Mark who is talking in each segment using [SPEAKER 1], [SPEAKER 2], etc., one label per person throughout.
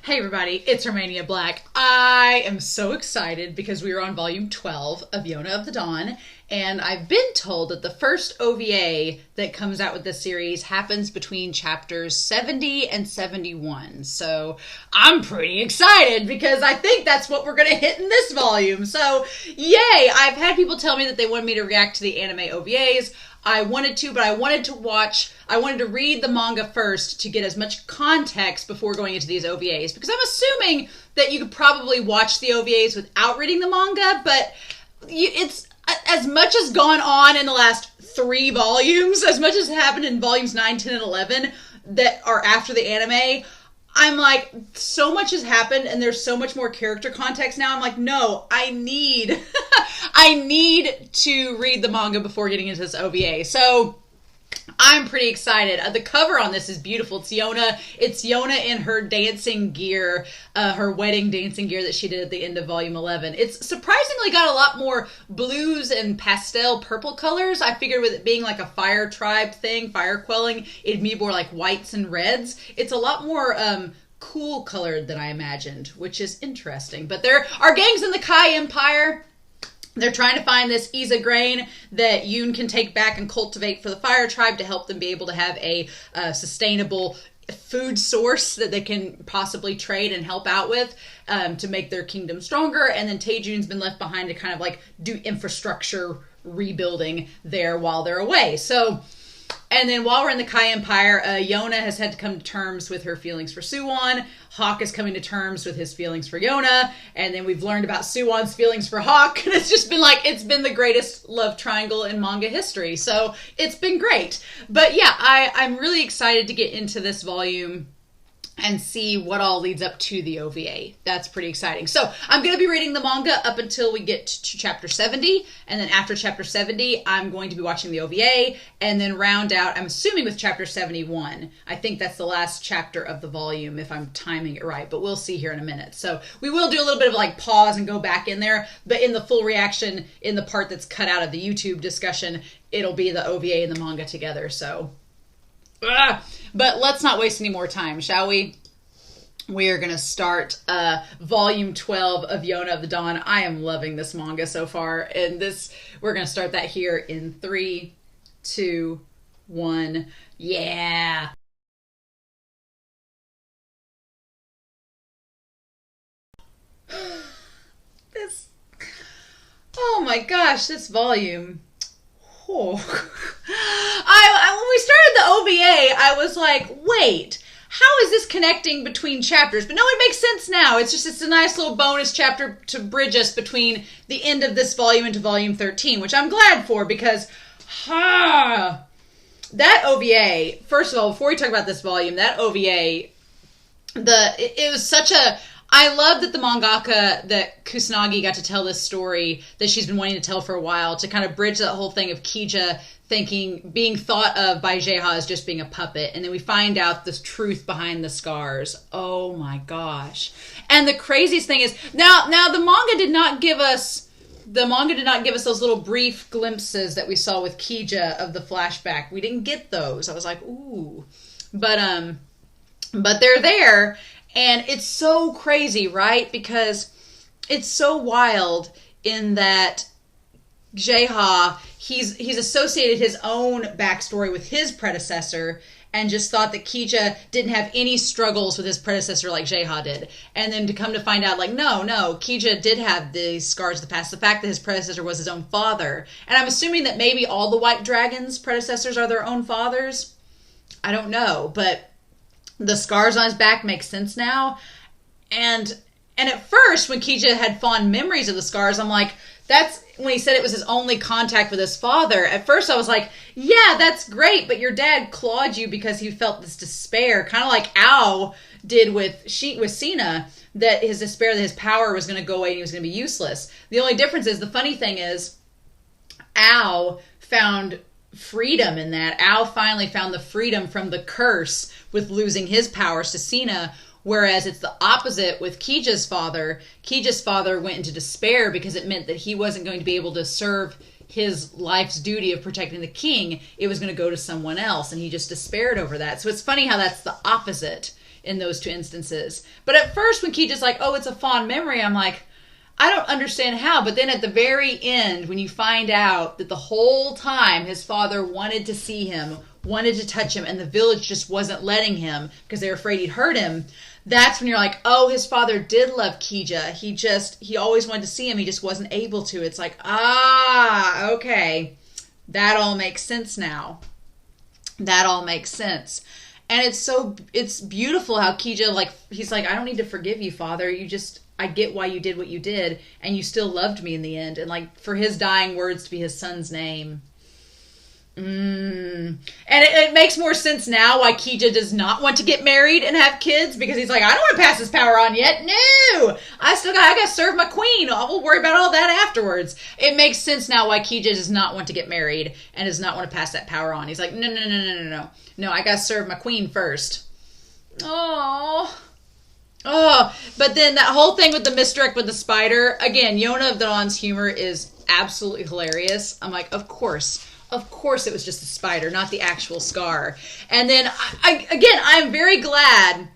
[SPEAKER 1] Hey everybody, it's Romania Black. I am so excited because we are on volume 12 of Yona of the Dawn, and I've been told that the first OVA that comes out with this series happens between chapters 70 and 71. So I'm pretty excited because I think that's what we're going to hit in this volume. So yay! I've had people tell me that they wanted me to react to the anime OVAs. I wanted to, but I wanted to read the manga first to get as much context before going into these OVAs, because I'm assuming that you could probably watch the OVAs without reading the manga, but it's as much has gone on in the last 3 volumes, as much as happened in volumes 9, 10, and 11 that are after the anime. I'm like, so much has happened and there's so much more character context now. I'm like, no, I need to read the manga before getting into this OVA. So I'm pretty excited. The cover on this is beautiful. It's Yona in her dancing gear, her wedding dancing gear that she did at the end of volume 11. It's surprisingly got a lot more blues and pastel purple colors. I figured with it being like a fire tribe thing, fire quelling, it'd be more like whites and reds. It's a lot more cool colored than I imagined, which is interesting. But there are gangs in the Kai Empire. They're trying to find this Isa grain that Yoon can take back and cultivate for the fire tribe to help them be able to have a sustainable food source that they can possibly trade and help out with to make their kingdom stronger. And then Taejun's been left behind to kind of like do infrastructure rebuilding there while they're away. So, and then while we're in the Kai Empire, Yona has had to come to terms with her feelings for Soo-Won. Hawk is coming to terms with his feelings for Yona. And then we've learned about Soo-Won's feelings for Hawk. And it's just been like, it's been the greatest love triangle in manga history. So it's been great. But yeah, I'm really excited to get into this volume and see what all leads up to the OVA. That's pretty exciting. So I'm going to be reading the manga up until we get to chapter 70. And then after chapter 70, I'm going to be watching the OVA and then round out, I'm assuming with chapter 71. I think that's the last chapter of the volume if I'm timing it right, but we'll see here in a minute. So we will do a little bit of like pause and go back in there, but in the full reaction, in the part that's cut out of the YouTube discussion, it'll be the OVA and the manga together. So but let's not waste any more time, shall we? We are going to start volume 12 of Yona of the Dawn. I am loving this manga so far. And we're going to start that here in 3, 2, 1. Yeah. Oh my gosh, this volume. Oh. When we started the OVA, I was like, wait, how is this connecting between chapters? But no, it makes sense now. It's a nice little bonus chapter to bridge us between the end of this volume into volume 13, which I'm glad for because, that OVA, first of all, before we talk about this volume, that OVA, it was such a... I love that the mangaka, that Kusanagi got to tell this story that she's been wanting to tell for a while to kind of bridge that whole thing of Kija being thought of by Jeha as just being a puppet. And then we find out the truth behind the scars. Oh my gosh. And the craziest thing is, now the manga did not give us those little brief glimpses that we saw with Kija of the flashback. We didn't get those. I was like, ooh. But they're there. And it's so crazy, right? Because it's so wild in that Jeha, he's associated his own backstory with his predecessor and just thought that Kija didn't have any struggles with his predecessor like Jeha did. And then to come to find out, like, no, Kija did have these scars of the past. The fact that his predecessor was his own father. And I'm assuming that maybe all the White Dragon's predecessors are their own fathers. I don't know, but... the scars on his back make sense now. And at first, when Kija had fond memories of the scars, I'm like, that's when he said it was his only contact with his father. At first, I was like, yeah, that's great, but your dad clawed you because he felt this despair, kind of like Ao did with Sina, that his despair that his power was going to go away and he was going to be useless. The only difference is, the funny thing is, Ao found freedom in that. Ao finally found the freedom from the curse with losing his powers to Sina, whereas it's the opposite with Kija's father. Kija's father went into despair because it meant that he wasn't going to be able to serve his life's duty of protecting the king. It was going to go to someone else, and he just despaired over that. So it's funny how that's the opposite in those two instances. But at first when Kija's like, oh, it's a fond memory, I'm like, I don't understand how. But then at the very end, when you find out that the whole time his father wanted to see him, wanted to touch him, and the village just wasn't letting him because they were afraid he'd hurt him, that's when you're like, oh, his father did love Kija. He always wanted to see him. He just wasn't able to. It's like, okay. That all makes sense now. That all makes sense. And it's beautiful how Kija, like, he's like, I don't need to forgive you, Father. I get why you did what you did, and you still loved me in the end. And, like, for his dying words to be his son's name. And it makes more sense now why Kija does not want to get married and have kids, because he's like, I don't want to pass this power on yet. No! I got to serve my queen. I'll worry about all that afterwards. It makes sense now why Kija does not want to get married and does not want to pass that power on. He's like, no. No, I got to serve my queen first. Oh, but then that whole thing with the misdirect with the spider, again, Yona of Dawn's humor is absolutely hilarious. I'm like, of course it was just a spider, not the actual scar. And then, I'm very glad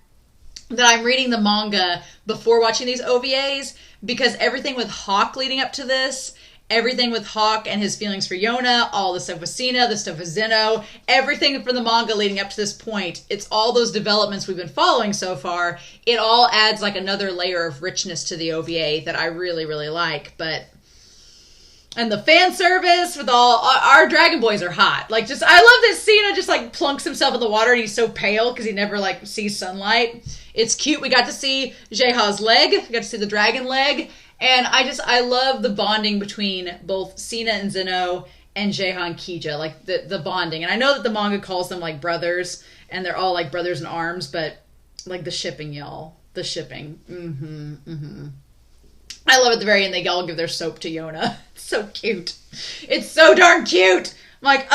[SPEAKER 1] that I'm reading the manga before watching these OVAs, because everything with Hawk leading up to this, everything with Hawk and his feelings for Yona, all the stuff with Sina, the stuff with Zeno, everything from the manga leading up to this point, it's all those developments we've been following so far. It all adds like another layer of richness to the OVA that I really, really like. And the fan service with all our Dragon Boys are hot. Like, just, I love that Sina just like plunks himself in the water and he's so pale because he never like sees sunlight. It's cute. We got to see Jeha's leg. We got to see the dragon leg. And I love the bonding between both Sina and Zeno and Jeha and Kija, like the bonding. And I know that the manga calls them like brothers, and they're all like brothers in arms, but like the shipping, y'all. The shipping. I love at the very end they all give their soap to Yona. It's so cute. It's so darn cute. I'm like,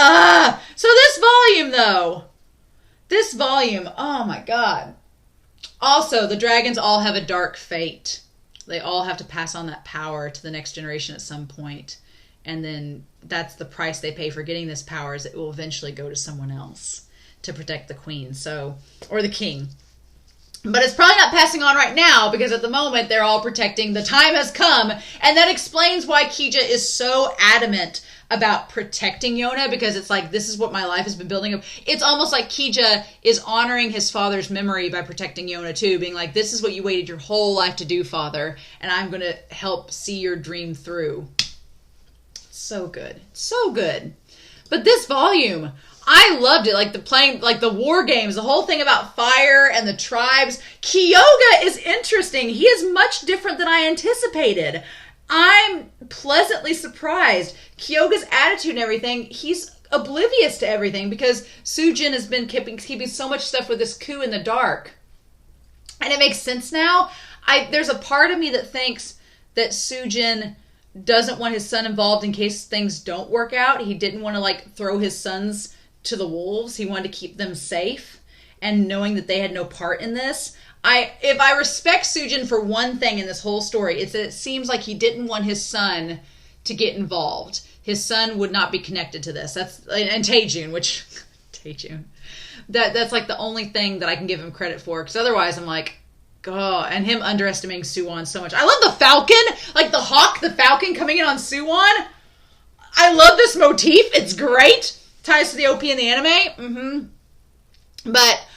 [SPEAKER 1] So this volume, though. This volume, oh my god. Also, the dragons all have a dark fate. They all have to pass on that power to the next generation at some point. And then that's the price they pay for getting this power, is it will eventually go to someone else to protect the queen. Or the king. But it's probably not passing on right now, because at the moment they're all protecting. The time has come. And that explains why Kija is so adamant about protecting Yona, because it's like, this is what my life has been building up. It's almost like Kija is honoring his father's memory by protecting Yona too, being like, this is what you waited your whole life to do, father, and I'm going to help see your dream through. So good. So good. But this volume, I loved it. Like the war games, the whole thing about fire and the tribes. Kyoga is interesting. He is much different than I anticipated. I'm pleasantly surprised. Kyoga's attitude and everything, he's oblivious to everything, because Su Jin has been keeping so much stuff with this coup in the dark. And it makes sense now. There's a part of me that thinks that Su Jin doesn't want his son involved in case things don't work out. He didn't want to like throw his sons to the wolves. He wanted to keep them safe, and knowing that they had no part in this. If I respect Su Jin for one thing in this whole story, it's that it seems like he didn't want his son to get involved. His son would not be connected to this. And Taejun, that's like the only thing that I can give him credit for, because otherwise I'm like, oh, and him underestimating Soo-Won so much. I love the falcon, like the hawk, the falcon coming in on Soo-Won. I love this motif. It's great. Ties to the OP in the anime. But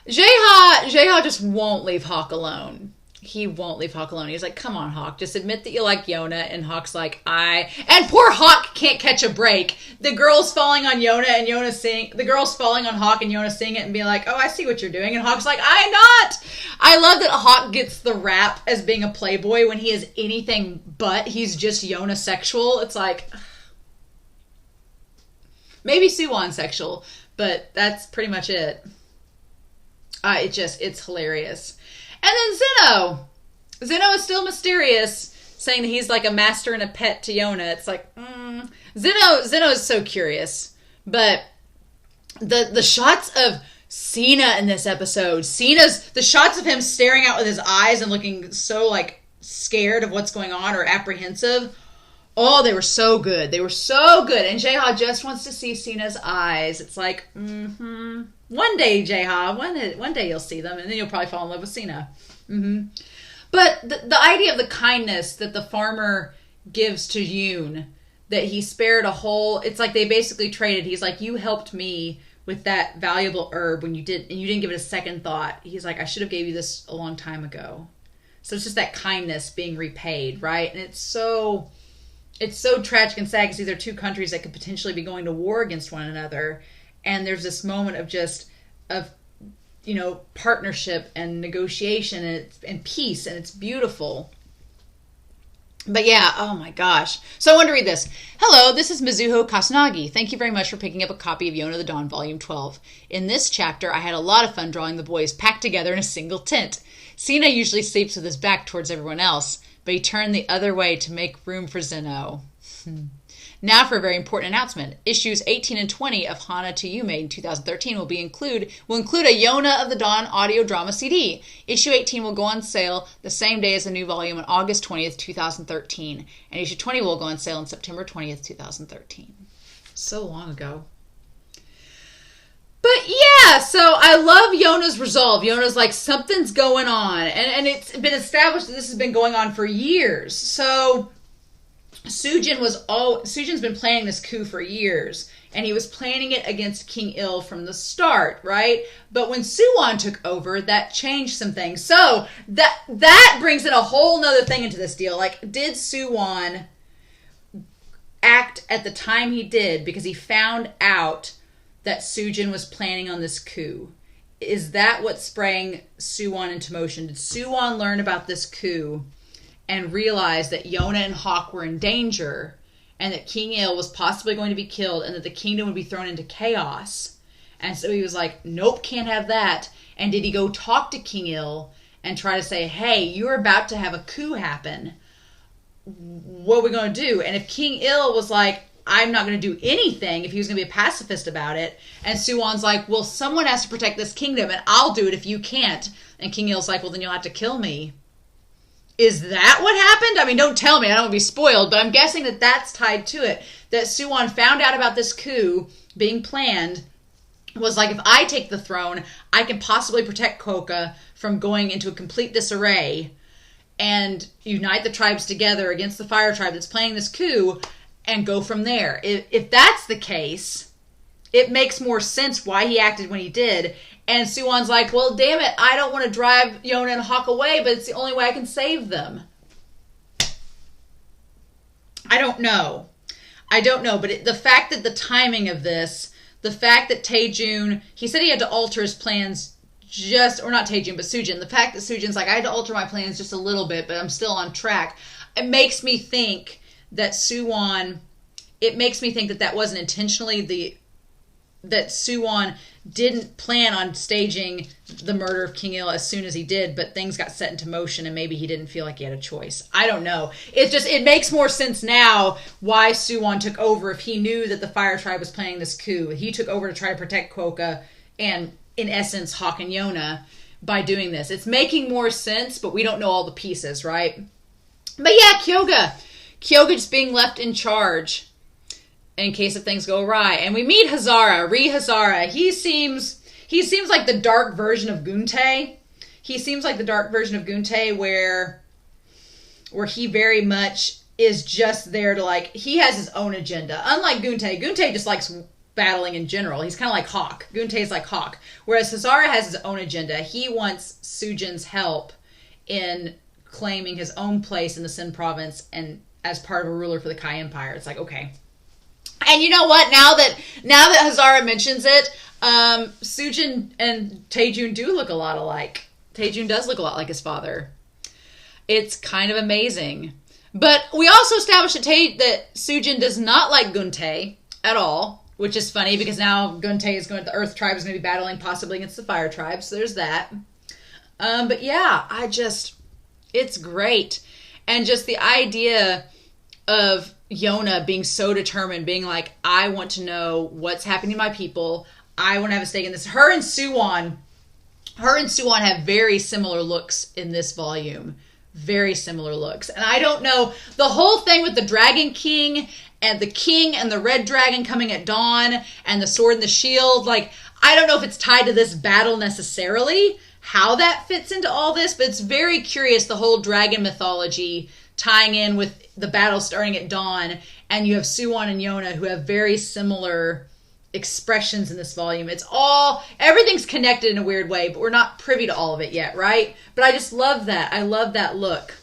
[SPEAKER 1] Jeha just won't leave Hawk alone. He won't leave Hawk alone. He's like, come on, Hawk, just admit that you like Yona. And Hawk's like, and poor Hawk can't catch a break. The girl's falling on Yona and Yona seeing, the girl's falling on Hawk and Yona seeing it and being like, oh, I see what you're doing. And Hawk's like, I'm not. I love that Hawk gets the rap as being a playboy when he is anything but. He's just Yona sexual. It's like, maybe Soo-Won sexual, but that's pretty much it. It's hilarious. And then Zeno is still mysterious, saying that he's like a master and a pet to Yona. It's like, Zeno is so curious. But the shots of Sina in this episode, the shots of him staring out with his eyes and looking so like scared of what's going on or apprehensive. Oh, they were so good. They were so good. And Jeha just wants to see Sina's eyes. It's like, One day, Jeha, one day you'll see them, and then you'll probably fall in love with Sina. But the idea of the kindness that the farmer gives to Yoon, that he spared a whole, it's like they basically traded. He's like, you helped me with that valuable herb when you didn't give it a second thought. He's like, I should have gave you this a long time ago. So it's just that kindness being repaid, right? And it's so tragic and sad because these are two countries that could potentially be going to war against one another. And there's this moment of partnership and negotiation and peace, and it's beautiful. But yeah, oh my gosh. So I wanted to read this. Hello, this is Mizuho Kasanagi. Thank you very much for picking up a copy of Yona the Dawn, Volume 12. In this chapter, I had a lot of fun drawing the boys packed together in a single tent. Sina usually sleeps with his back towards everyone else, but he turned the other way to make room for Zeno. Now for a very important announcement. Issues 18 and 20 of Hana to Yume in 2013 will include a Yona of the Dawn audio drama CD. Issue 18 will go on sale the same day as the new volume on August 20th, 2013. And issue 20 will go on sale on September 20th, 2013. So long ago. But yeah, so I love Yona's resolve. Yona's like, something's going on. And it's been established that this has been going on for years. So Su Jin's been planning this coup for years, and he was planning it against King Il from the start, right? But when Soo-Won took over, that changed some things. So that brings in a whole nother thing into this deal. Like, did Soo-Won act at the time he did because he found out that Su Jin was planning on this coup? Is that what sprang Soo-Won into motion? Did Soo-Won learn about this coup and realized that Yona and Hawk were in danger, and that King Il was possibly going to be killed, and that the kingdom would be thrown into chaos? And so he was like, nope, can't have that. And did he go talk to King Il and try to say, hey, you're about to have a coup happen. What are we going to do? And if King Il was like, I'm not going to do anything, if he was going to be a pacifist about it, and Soo-Won's like, well, someone has to protect this kingdom, and I'll do it if you can't. And King Il's like, well, then you'll have to kill me. Is that what happened? I mean, don't tell me. I don't want to be spoiled, but I'm guessing that that's tied to it. That Soo-Won found out about this coup being planned, was like, if I take the throne, I can possibly protect Kohka from going into a complete disarray and unite the tribes together against the fire tribe that's planning this coup and go from there. If that's the case, it makes more sense why he acted when he did. And Soo-Won's like, well, damn it, I don't want to drive Yona and Hawk away, but it's the only way I can save them. I don't know, but the fact that the timing of this, the fact that Taejun, he said he had to alter his plans or not Taejun, but Su Jin. The fact that Su Jin's like, I had to alter my plans just a little bit, but I'm still on track. It makes me think that Soo-Won, that wasn't intentionally that Soo-Won didn't plan on staging the murder of King Il as soon as he did, but things got set into motion and maybe he didn't feel like he had a choice. I don't know. It makes more sense now why Soo-Won took over if he knew that the Fire Tribe was planning this coup. He took over to try to protect Kohka and, in essence, Hawk and Yona by doing this. It's making more sense, but we don't know all the pieces, right? But yeah, Kyoga just being left in charge in case if things go awry. And we meet Hazara. He seems like the dark version of Guntae. He seems like the dark version of Guntae where he very much is just there to, like, he has his own agenda. Unlike Guntae just likes battling in general. He's kind of like Hawk. Guntae's like Hawk. Whereas Hazara has his own agenda. He wants Su Jin's help in claiming his own place in the Sen Province and as part of a ruler for the Kai Empire. It's like, okay. And you know what? Now that Hazara mentions it, Su Jin and Taejun do look a lot alike. Taejun does look a lot like his father. It's kind of amazing. But we also established that Su Jin does not like Guntae at all, which is funny because now the Earth Tribe is going to be battling possibly against the Fire Tribe, so there's that. But yeah, it's great. And just the idea of Yona being so determined, being like, I want to know what's happening to my people. I want to have a stake in this. Her and Soo-Won have very similar looks in this volume. Very similar looks. And I don't know, the whole thing with the Dragon King and the King and the Red Dragon coming at dawn and the sword and the shield, like, I don't know if it's tied to this battle necessarily, how that fits into all this, but it's very curious, the whole dragon mythology tying in with the battle starting at dawn, and you have Soo-Won and Yona who have very similar expressions in this volume. Everything's connected in a weird way, but we're not privy to all of it yet, right? But I just love that. I love that look.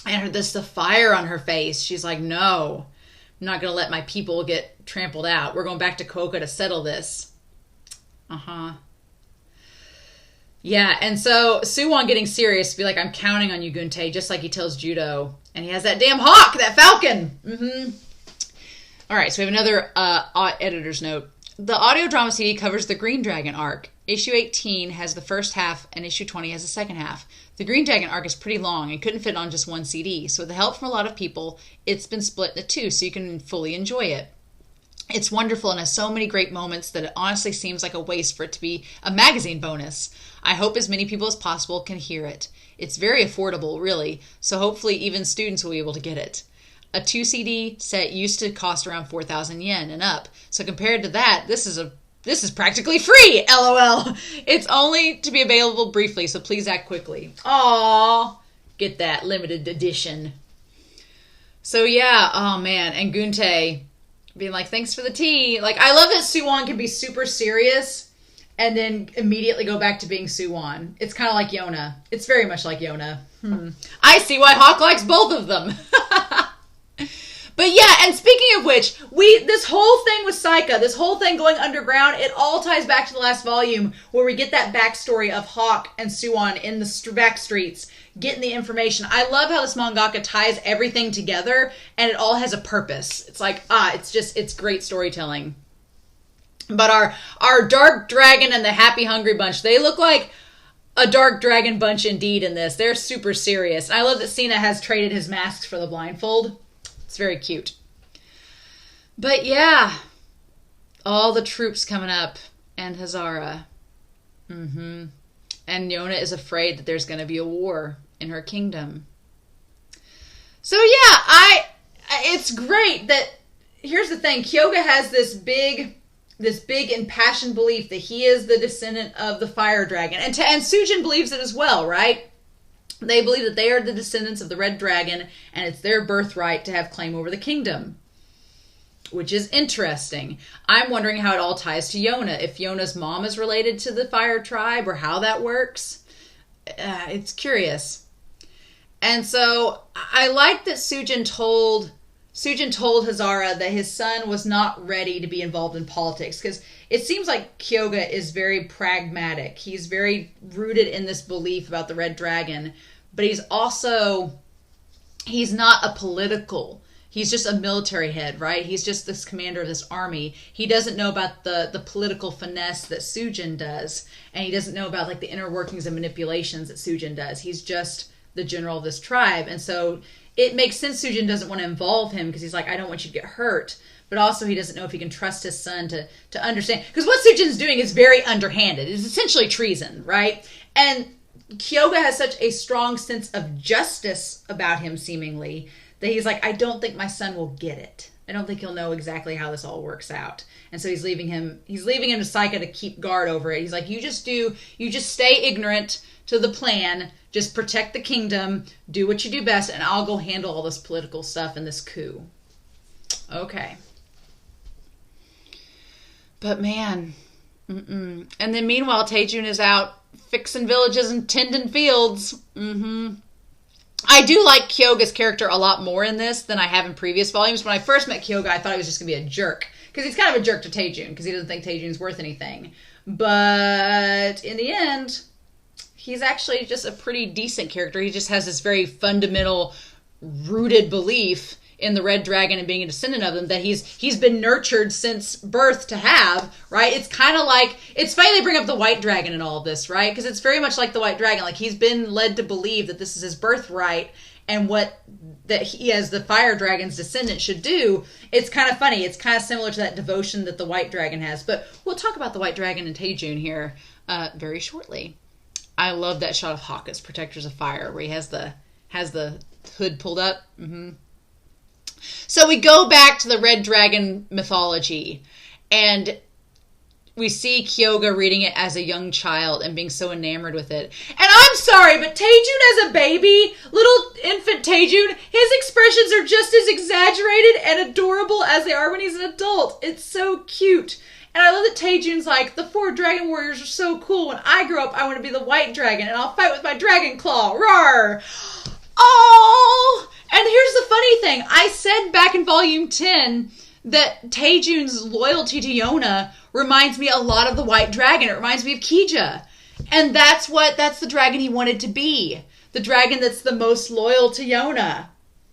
[SPEAKER 1] And the fire on her face. She's like, no, I'm not going to let my people get trampled out. We're going back to Kohka to settle this. Yeah, and so Soo-Won getting serious to be like, I'm counting on you, Guntae, just like he tells Judo. And he has that damn hawk, that falcon. All right, so we have another editor's note. The audio drama CD covers the Green Dragon arc. Issue 18 has the first half, and issue 20 has the second half. The Green Dragon arc is pretty long and couldn't fit on just one CD, so with the help from a lot of people, it's been split into two so you can fully enjoy it. It's wonderful and has so many great moments that it honestly seems like a waste for it to be a magazine bonus. I hope as many people as possible can hear it. It's very affordable, really, so hopefully even students will be able to get it. A 2 CD set used to cost around 4,000 yen and up, so compared to that, this is practically free, LOL. It's only to be available briefly, so please act quickly. Aww, get that limited edition. So yeah, oh man, and Guntae being like, thanks for the tea. Like, I love that Soo-Won can be super serious and then immediately go back to being Soo-Won. It's kind of like Yona. It's very much like Yona. I see why Hawk likes both of them. But yeah, and speaking of which, this whole thing with Saika, this whole thing going underground, it all ties back to the last volume where we get that backstory of Hawk and Soo-Won in the back streets, getting the information. I love how this mangaka ties everything together and it all has a purpose. It's like, it's great storytelling. But our Dark Dragon and the Happy Hungry Bunch, they look like a Dark Dragon bunch indeed in this. They're super serious. I love that Sina has traded his masks for the blindfold. It's very cute. But yeah, all the troops coming up and Hazara. And Yona is afraid that there's going to be a war in her kingdom. So yeah, it's great that, here's the thing, Kyoga has this big impassioned belief that he is the descendant of the fire dragon. And Su Jin believes it as well, right? They believe that they are the descendants of the red dragon, and it's their birthright to have claim over the kingdom. Which is interesting. I'm wondering how it all ties to Yona. If Yona's mom is related to the fire tribe, or how that works. It's curious. And so, I like that Su Jin told Hazara that his son was not ready to be involved in politics, because it seems like Kyoga is very pragmatic. He's very rooted in this belief about the red dragon, but he's not a political. He's just a military head, right? He's just this commander of this army. He doesn't know about the political finesse that Su Jin does, and he doesn't know about like the inner workings and manipulations that Su Jin does. He's just the general of this tribe, and so it makes sense Su Jin doesn't want to involve him because he's like, I don't want you to get hurt. But also he doesn't know if he can trust his son to understand. Because what Su Jin's doing is very underhanded. It's essentially treason, right? And Kyoga has such a strong sense of justice about him, seemingly, that he's like, I don't think my son will get it. I don't think he'll know exactly how this all works out. And so he's leaving him to Saika to keep guard over it. He's like, you just stay ignorant to the plan, just protect the kingdom, do what you do best, and I'll go handle all this political stuff and this coup. Okay. But man, and then meanwhile, Taejun is out fixing villages and tending fields. I do like Kyoga's character a lot more in this than I have in previous volumes. When I first met Kyoga, I thought he was just going to be a jerk. Because he's kind of a jerk to Taejun, because he doesn't think Taejun's worth anything. But in the end, he's actually just a pretty decent character. He just has this very fundamental, rooted belief in the red dragon and being a descendant of them that he's been nurtured since birth to have, right? It's kind of like, it's funny they bring up the white dragon in all of this, right? Because it's very much like the white dragon. Like, he's been led to believe that this is his birthright and that he, as the fire dragon's descendant, should do. It's kind of funny. It's kind of similar to that devotion that the white dragon has. But we'll talk about the white dragon and Taejun here very shortly. I love that shot of Hawk as Protectors of Fire, where he has the hood pulled up. So we go back to the red dragon mythology, and we see Kyoga reading it as a young child and being so enamored with it. And I'm sorry, but Taejun as a baby, little infant Taejun, his expressions are just as exaggerated and adorable as they are when he's an adult. It's so cute. And I love that Taejun's like, the 4 dragon warriors are so cool. When I grow up, I want to be the white dragon, and I'll fight with my dragon claw. Roar! Oh! And here's the funny thing. I said back in volume 10 that Taejun's loyalty to Yona reminds me a lot of the white dragon. It reminds me of Kija. And that's the dragon he wanted to be. The dragon that's the most loyal to Yona.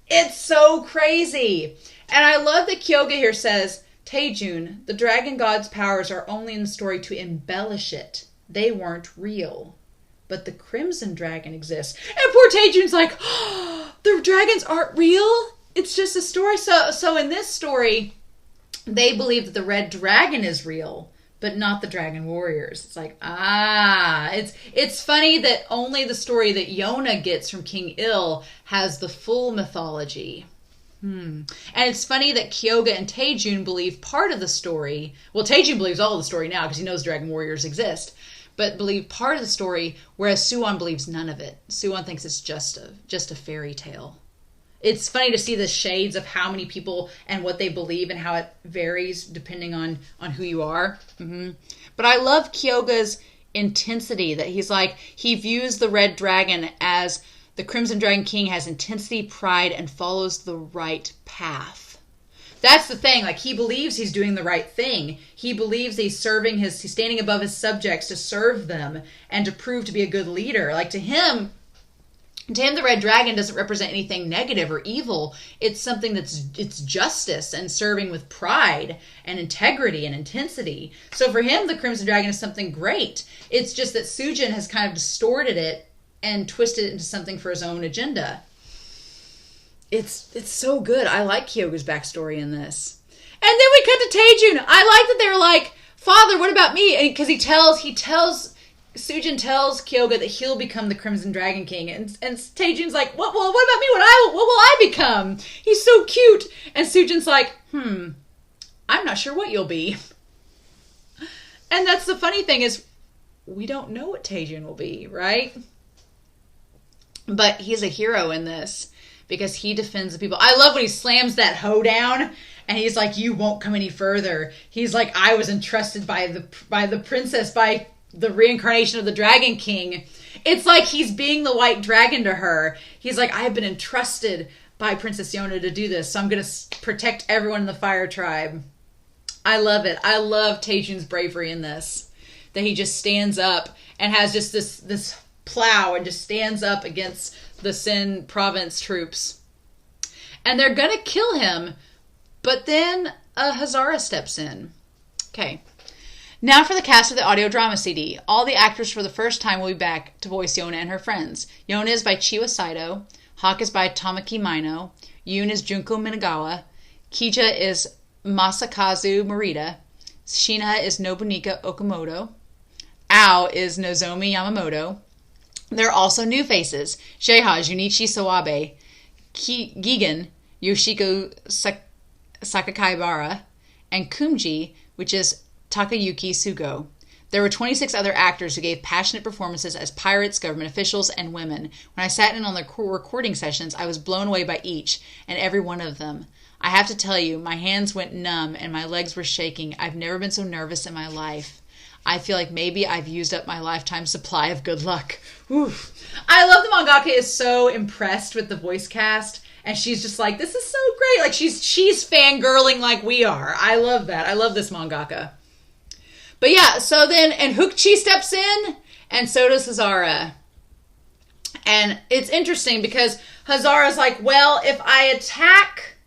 [SPEAKER 1] It's so crazy. And I love that Kyoga here says, Taejun, the dragon god's powers are only in the story to embellish it. They weren't real. But the crimson dragon exists. And poor Taejun's like, oh, the dragons aren't real? It's just a story. So in this story, they believe that the red dragon is real, but not the dragon warriors. It's like, it's funny that only the story that Yona gets from King Il has the full mythology. And it's funny that Kyoga and Taejun believe part of the story. Well, Taejun believes all of the story now because he knows dragon warriors exist, but believe part of the story, whereas Soo-Won believes none of it. Soo-Won thinks it's just a fairy tale. It's funny to see the shades of how many people and what they believe and how it varies depending on who you are. But I love Kyoga's intensity, that he's like, he views the red dragon as the Crimson Dragon King has intensity, pride, and follows the right path. That's the thing. Like, he believes he's doing the right thing. He believes he's standing above his subjects to serve them and to prove to be a good leader. Like, to him, the red dragon doesn't represent anything negative or evil. It's something it's justice and serving with pride and integrity and intensity. So for him, the Crimson Dragon is something great. It's just that Su Jin has kind of distorted it and twisted it into something for his own agenda. It's so good. I like Kyoga's backstory in this. And then we cut to Taejun. I like that they were like, Father, what about me? Because Su Jin tells Kyoga that he'll become the Crimson Dragon King. And Taejun's like, what about me? What will I become? He's so cute. And Su Jin's like, I'm not sure what you'll be. And that's the funny thing is, we don't know what Taejun will be, right? But he's a hero in this because he defends the people. I love when he slams that hoe down and he's like, you won't come any further. He's like, I was entrusted by the princess, by the reincarnation of the Dragon King. It's like he's being the white dragon to her. He's like, I have been entrusted by Princess Yona to do this, so I'm going to protect everyone in the Fire Tribe. I love it. I love Taejun's bravery in this. That he just stands up and has just this plow and just stands up against the Sen Province troops. And they're going to kill him, but then a Hazara steps in. Okay. Now for the cast of the audio drama CD. All the actors for the first time will be back to voice Yona and her friends. Yona is by Chiwa Saito. Hawk is by Tamaki Maino. Yoon is Junko Minagawa. Kija is Masakazu Morita. Shina is Nobunika Okamoto. Ao is Nozomi Yamamoto. There are also new faces. Seiha is Junichi Sawabe. Gigan, Yoshiko Sakakaibara. And Kumji, which is Takayuki Sugo. There were 26 other actors who gave passionate performances as pirates, government officials, and women. When I sat in on the recording sessions, I was blown away by each and every one of them. I have to tell you, my hands went numb and my legs were shaking. I've never been so nervous in my life. I feel like maybe I've used up my lifetime supply of good luck. Oof. I love the mangaka is so impressed with the voice cast, and she's just like, this is so great. Like she's fangirling like we are. I love that. I love this mangaka. But yeah, so then, and Hookchi steps in, and so does Hazara. And it's interesting because Hazara's like, well, if I attack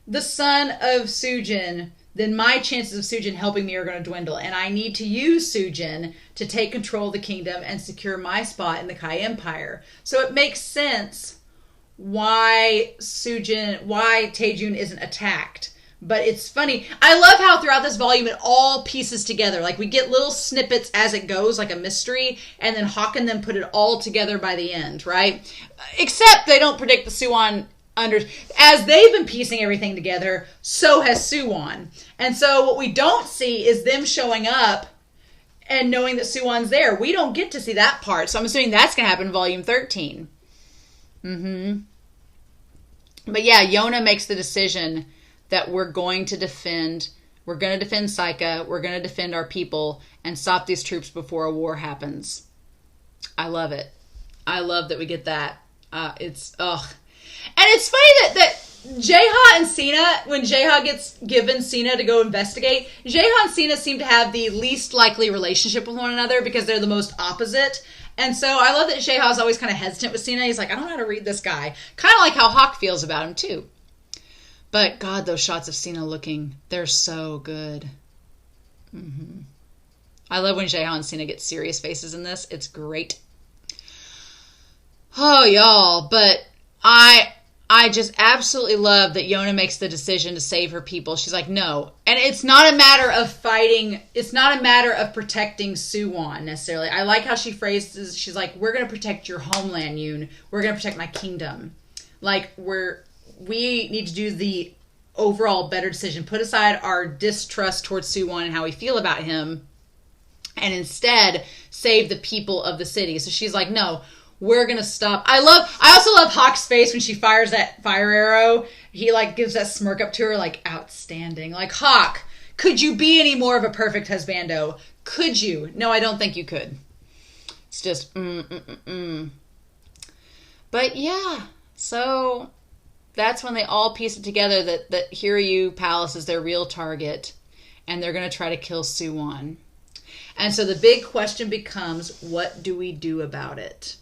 [SPEAKER 1] the son of Su Jin, then my chances of Su Jin helping me are going to dwindle. And I need to use Su Jin to take control of the kingdom and secure my spot in the Kai Empire. So it makes sense why Taejun isn't attacked. But it's funny. I love how throughout this volume it all pieces together. Like we get little snippets as it goes, like a mystery, and then Hawk and them put it all together by the end, right? Except they don't predict the Soo-Won as they've been piecing everything together, so has Soo-Won. And so what we don't see is them showing up and knowing that Soo-Won's there. We don't get to see that part, so I'm assuming that's going to happen in volume 13. But yeah, Yona makes the decision that we're going to defend Saika, we're going to defend our people, and stop these troops before a war happens. I love it. I love that we get that. And it's funny that Jaeha and Sina, when Jaeha gets given Sina to go investigate, Jaeha and Sina seem to have the least likely relationship with one another because they're the most opposite. And so I love that Jaeha is always kind of hesitant with Sina. He's like, I don't know how to read this guy. Kind of like how Hawk feels about him too. But God, those shots of Sina looking, they're so good. I love when Jaeha and Sina get serious faces in this. It's great. Oh, y'all. But I just absolutely love that Yona makes the decision to save her people. She's like, no. And it's not a matter of fighting. It's not a matter of protecting Soo-Won necessarily. I like how she phrases, she's like, we're going to protect your homeland, Yoon. We're going to protect my kingdom. Like, we need to do the overall better decision. Put aside our distrust towards Soo-Won and how we feel about him. And instead, save the people of the city. So she's like, no. We're going to stop. I also love Hawk's face when she fires that fire arrow. He like gives that smirk up to her like outstanding. Like, Hawk, could you be any more of a perfect husbando? Could you? No, I don't think you could. It's just, But yeah, so that's when they all piece it together that Hiryu Palace is their real target. And they're going to try to kill Soo-Won. And so the big question becomes, what do we do about it?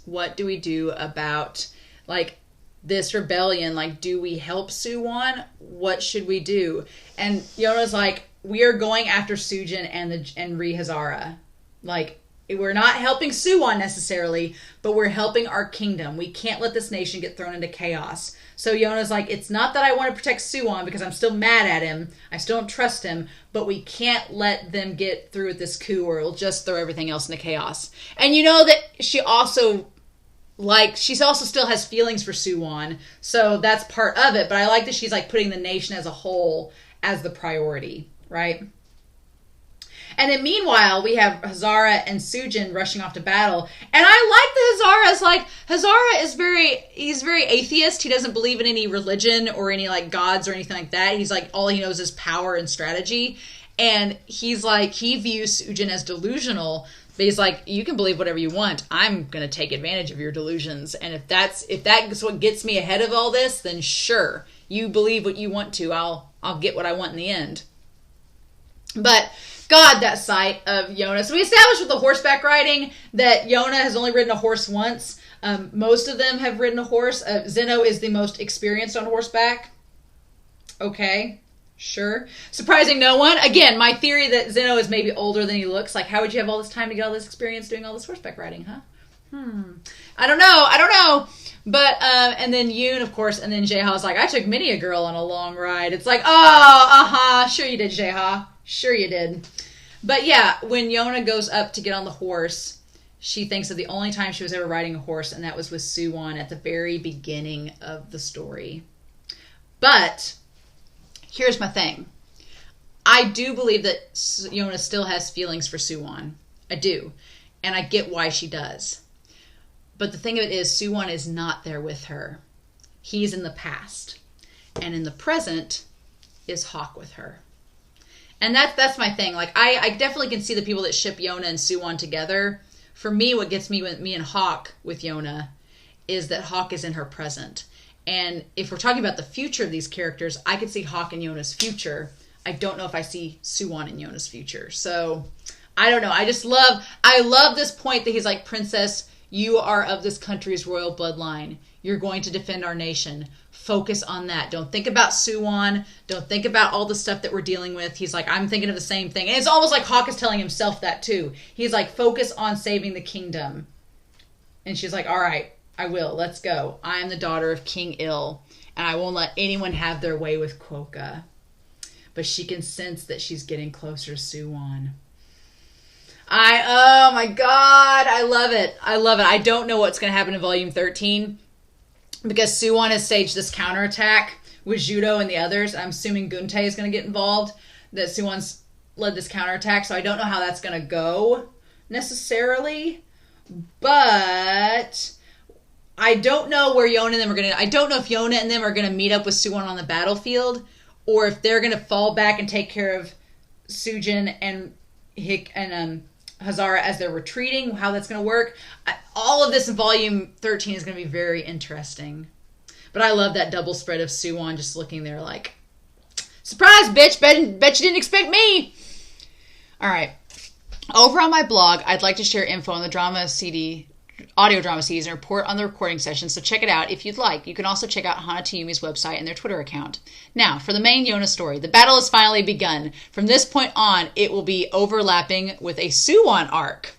[SPEAKER 1] What do we do about, like, this rebellion? Like, do we help Soo-Won? What should we do? And Yona's like, we are going after Su Jin and Ri Hazara. Like, we're not helping Soo-Won necessarily, but we're helping our kingdom. We can't let this nation get thrown into chaos. So Yona's like, it's not that I want to protect Soo-Won because I'm still mad at him. I still don't trust him, but we can't let them get through with this coup or it'll just throw everything else into chaos. And you know that she also still has feelings for Soo-Won, so that's part of it. But I like that she's like putting the nation as a whole as the priority, right? And then meanwhile, we have Hazara and Su Jin rushing off to battle. And I like that Hazara is he's very atheist. He doesn't believe in any religion or any like gods or anything like that. He's like, all he knows is power and strategy. And he's like, he views Su Jin as delusional. But he's like, you can believe whatever you want. I'm going to take advantage of your delusions. And if that's what gets me ahead of all this, then sure, you believe what you want to. I'll get what I want in the end. But God, that sight of Yona. So we established with the horseback riding that Yona has only ridden a horse once. Most of them have ridden a horse. Zeno is the most experienced on horseback. Okay. Sure. Surprising no one. Again, my theory that Zeno is maybe older than he looks. Like, how would you have all this time to get all this experience doing all this horseback riding, huh? I don't know. But, and then Yoon, of course, and then Jaeha's like, I took many a girl on a long ride. It's like, sure you did, Jaeha. Sure you did. But yeah, when Yona goes up to get on the horse, she thinks of the only time she was ever riding a horse, and that was with Soo-Won at the very beginning of the story. But here's my thing. I do believe that Yona still has feelings for Soo-Won. I do. And I get why she does. But the thing of it is, Soo-Won is not there with her. He's in the past. And in the present is Hawk with her. And that's my thing. Like, I definitely can see the people that ship Yona and Soo-Won together. For me, what gets me and Hawk with Yona is that Hawk is in her present. And if we're talking about the future of these characters, I could see Hawk in Yona's future. I don't know if I see Soo-Won in Yona's future. So, I don't know. I love this point that he's like, Princess, you are of this country's royal bloodline. You're going to defend our nation. Focus on that. Don't think about Soo-Won. Don't think about all the stuff that we're dealing with. He's like, I'm thinking of the same thing. And it's almost like Hawk is telling himself that too. He's like, focus on saving the kingdom. And she's like, all right, I will. Let's go. I am the daughter of King Il, and I won't let anyone have their way with Kohka. But she can sense that she's getting closer to Soo-Won. Oh my God, I love it. I don't know what's going to happen in Volume 13 because Soo-Won has staged this counterattack with Judo and the others. I'm assuming Guntae is going to get involved. That Soo-Won's led this counterattack, so I don't know how that's going to go necessarily. But I don't know where Yona and them are going to... I don't know if Yona and them are going to meet up with Soo-Won on the battlefield, or if they're going to fall back and take care of Su Jin and Hazara as they're retreating, how that's going to work. All of this in volume 13 is going to be very interesting. But I love that double spread of Soo-Won just looking there like, surprise, bitch, bet you didn't expect me. All right. Over on my blog, I'd like to share info on the audio drama CDs and report on the recording sessions, so check it out if you'd like. You can also check out Hana Tayumi's website and their Twitter account. Now, for the main Yona story, the battle has finally begun. From this point on, it will be overlapping with a Soo-Won arc.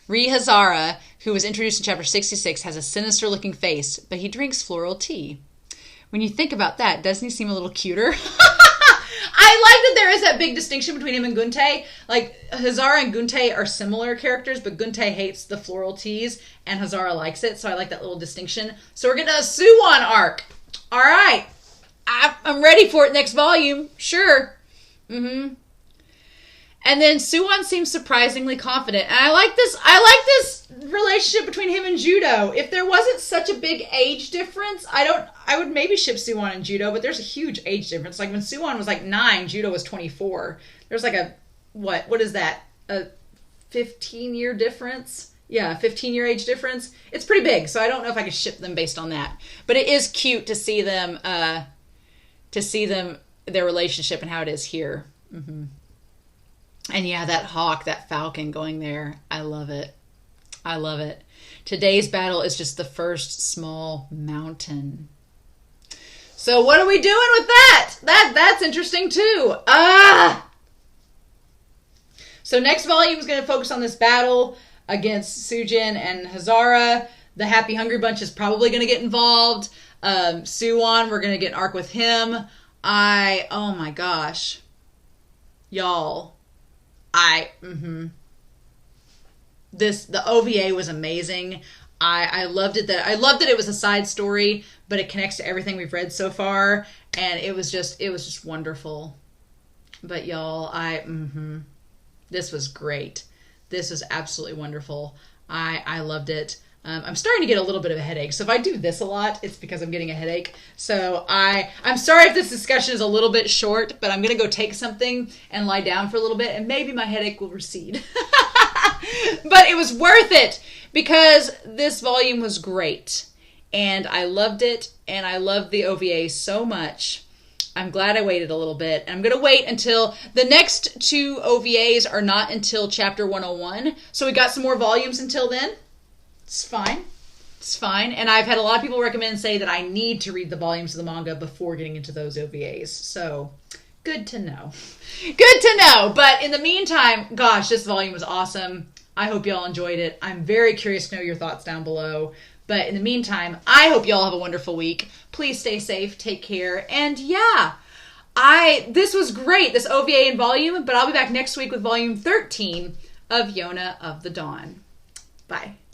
[SPEAKER 1] Ri Hazara, who was introduced in chapter 66, has a sinister-looking face, but he drinks floral tea. When you think about that, doesn't he seem a little cuter? I like that there is that big distinction between him and Guntae. Like, Hazara and Guntae are similar characters, but Guntae hates the floral teas, and Hazara likes it, so I like that little distinction. So we're getting a Soo-Won arc. All right. I'm ready for it next volume. Sure. And then Soo-Won seems surprisingly confident. And I like this relationship between him and Judo. If there wasn't such a big age difference, I would maybe ship Soo-Won and Judo, but there's a huge age difference. Like when Soo-Won was like 9, Judo was 24. There's like a, what is that? A 15-year difference? Yeah, 15-year age difference. It's pretty big, so I don't know if I could ship them based on that. But it is cute to see them, their relationship and how it is here. And yeah, that hawk, that falcon going there. I love it. I love it. Today's battle is just the first small mountain. So what are we doing with that? That's interesting too. So next volume is going to focus on this battle against Su Jin and Hazara. The Happy Hungry Bunch is probably going to get involved. Soo-Won, we're going to get an arc with him. Oh my gosh. Y'all. The OVA was amazing. I loved it. I loved that it was a side story, but it connects to everything we've read so far, and it was just wonderful. But y'all, this was great. This was absolutely wonderful. I loved it. I'm starting to get a little bit of a headache. So if I do this a lot, it's because I'm getting a headache. So I'm sorry if this discussion is a little bit short, but I'm going to go take something and lie down for a little bit, and maybe my headache will recede. But it was worth it because this volume was great. And I loved it, and I loved the OVA so much. I'm glad I waited a little bit. And I'm going to wait until the next 2 OVAs are not until chapter 101. So we got some more volumes until then. It's fine. It's fine. And I've had a lot of people recommend say that I need to read the volumes of the manga before getting into those OVAs. So, good to know. Good to know. But in the meantime, gosh, this volume was awesome. I hope y'all enjoyed it. I'm very curious to know your thoughts down below. But in the meantime, I hope y'all have a wonderful week. Please stay safe. Take care. And yeah, this was great, this OVA and volume. But I'll be back next week with volume 13 of Yona of the Dawn. Bye.